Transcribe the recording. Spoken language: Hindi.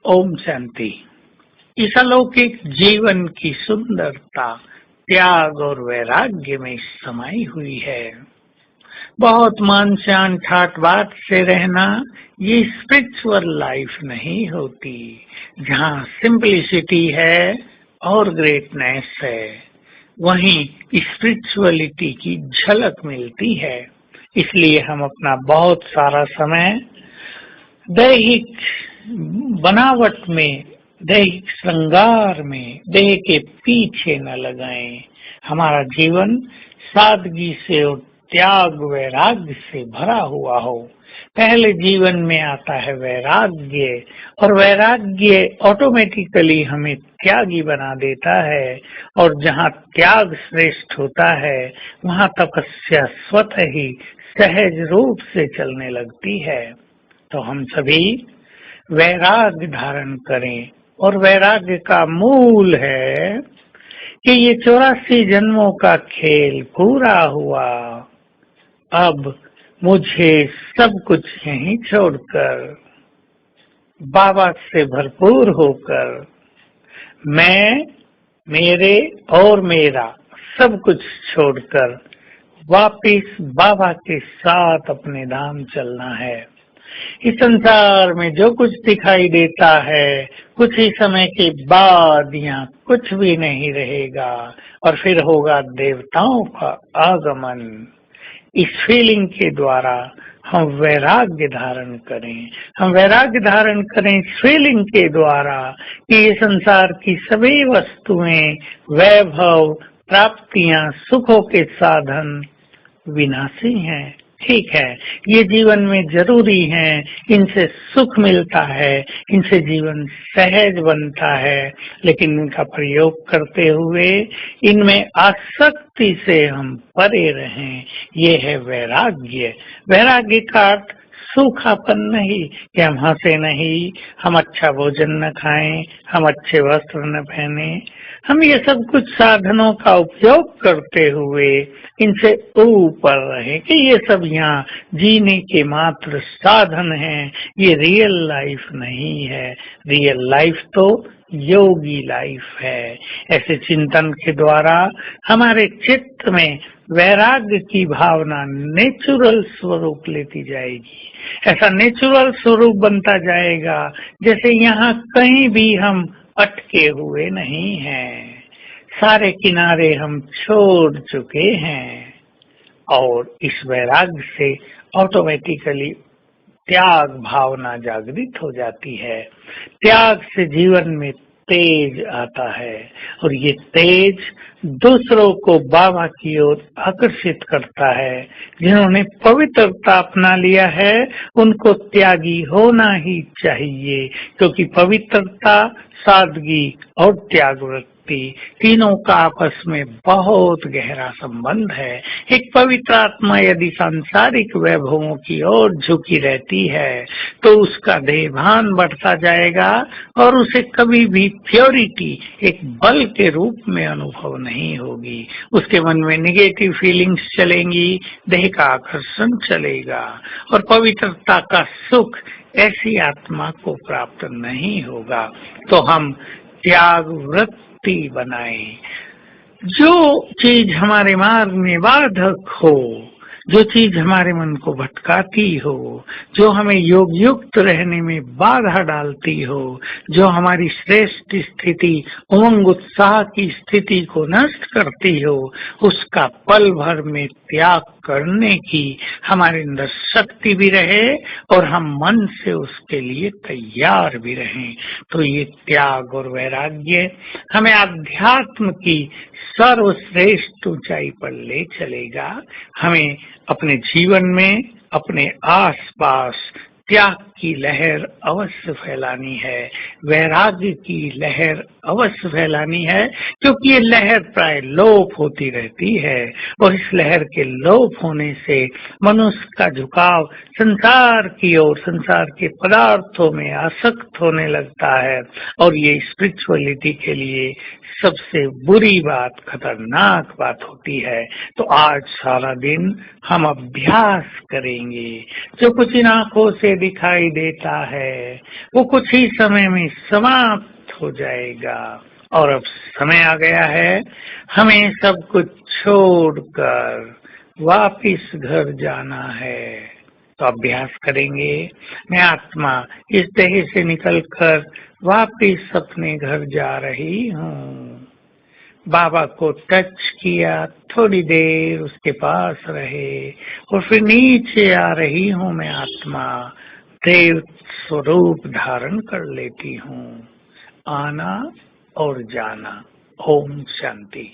ओम शांति। इस अलौकिक जीवन की सुंदरता त्याग और वैराग्य में समाई हुई है। बहुत मान शान ठाट बाट से रहना ये स्पिरिचुअल लाइफ नहीं होती, जहाँ सिंपलिसिटी है और ग्रेटनेस है, वहीं स्पिरिचुअलिटी की झलक मिलती है। इसलिए हम अपना बहुत सारा समय दैहिक बनावट में, दैहिक श्रृंगार में, देह के पीछे न लगाएं। हमारा जीवन सादगी से और त्याग वैराग्य से भरा हुआ हो। पहले जीवन में आता है वैराग्य, और वैराग्य ऑटोमेटिकली हमें त्यागी बना देता है, और जहाँ त्याग श्रेष्ठ होता है वहाँ तपस्या स्वतः ही सहज रूप से चलने लगती है। तो हम सभी वैराग्य धारण करें, और वैराग्य का मूल है कि ये 84 जन्मों का खेल पूरा हुआ। अब मुझे सब कुछ यहीं छोड़कर, बाबा से भरपूर होकर, मैं, मेरे और मेरा सब कुछ छोड़कर वापिस बाबा के साथ अपने धाम चलना है। इस संसार में जो कुछ दिखाई देता है, कुछ ही समय के बाद यहाँ कुछ भी नहीं रहेगा, और फिर होगा देवताओं का आगमन। इस फीलिंग के द्वारा हम वैराग्य धारण करें। हम वैराग्य धारण करें इस फीलिंग के द्वारा कि ये संसार की सभी वस्तुएं, वैभव, प्राप्तियां, सुखों के साधन विनाशी हैं। ठीक है, ये जीवन में जरूरी है, इनसे सुख मिलता है, इनसे जीवन सहज बनता है, लेकिन इनका प्रयोग करते हुए इनमें आसक्ति से हम परे रहें। ये है वैराग्य। वैराग्य का अर्थ सूखापन नहीं कि हम हंसे नहीं, हम अच्छा भोजन न खाएं, हम अच्छे वस्त्र न पहने। हम ये सब कुछ साधनों का उपयोग करते हुए इनसे ऊपर रहे कि ये सब यहाँ जीने के मात्र साधन हैं, ये रियल लाइफ नहीं है। रियल लाइफ तो योगी लाइफ है। ऐसे चिंतन के द्वारा हमारे चित्त में वैराग्य की भावना नेचुरल स्वरूप लेती जाएगी। ऐसा नेचुरल स्वरूप बनता जाएगा जैसे यहाँ कहीं भी हम अटके हुए नहीं हैं। सारे किनारे हम छोड़ चुके हैं, और इस वैराग्य से ऑटोमेटिकली त्याग भावना जागृत हो जाती है। त्याग से जीवन में तेज आता है, और ये तेज दूसरों को बाबा की ओर आकर्षित करता है। जिन्होंने पवित्रता अपना लिया है उनको त्यागी होना ही चाहिए, क्योंकि पवित्रता, सादगी और त्यागवृत्ति तीनों का आपस में बहुत गहरा संबंध है। एक पवित्र आत्मा यदि सांसारिक वैभवों की ओर झुकी रहती है तो उसका देहभान बढ़ता जाएगा, और उसे कभी भी प्योरिटी एक बल के रूप में अनुभव नहीं होगी। उसके मन में निगेटिव फीलिंग्स चलेंगी, देह का आकर्षण चलेगा, और पवित्रता का सुख ऐसी आत्मा को प्राप्त नहीं होगा। तो हम त्याग वृत्ति बनाएं। जो चीज हमारे मार्ग में बाधक हो, जो चीज हमारे मन को भटकाती हो, जो हमें योग युक्त रहने में बाधा डालती हो, जो हमारी श्रेष्ठ स्थिति, उमंग उत्साह की स्थिति को नष्ट करती हो, उसका पल भर में त्याग करने की हमारे अंदर शक्ति भी रहे, और हम मन से उसके लिए तैयार भी रहें। तो ये त्याग और वैराग्य हमें अध्यात्म की सर्वश्रेष्ठ ऊंचाई पर ले चलेगा। हमें अपने जीवन में, अपने आसपास त्याग की लहर अवश्य फैलानी है, वैराग्य की लहर अवश्य फैलानी है, क्योंकि ये लहर प्राय लोप होती रहती है, और इस लहर के लोप होने से मनुष्य का झुकाव संसार की ओर, संसार के पदार्थों में आसक्त होने लगता है, और ये स्पिरिचुअलिटी के लिए सबसे बुरी बात, खतरनाक बात होती है। तो आज सारा दिन हम अभ्यास करेंगे। जो कुछ इन आंखों से दिखाई देता है वो कुछ ही समय में समाप्त हो जाएगा। और अब समय आ गया है हमें सब कुछ छोड़कर वापिस घर जाना है। तो अभ्यास करेंगे। मैं आत्मा इस देह से निकलकर वापिस अपने घर जा रही हूँ। बाबा को टच किया, थोड़ी देर उसके पास रहे और फिर नीचे आ रही हूँ। मैं आत्मा देव स्वरूप धारण कर लेती हूँ। आना और जाना। ओम शांति।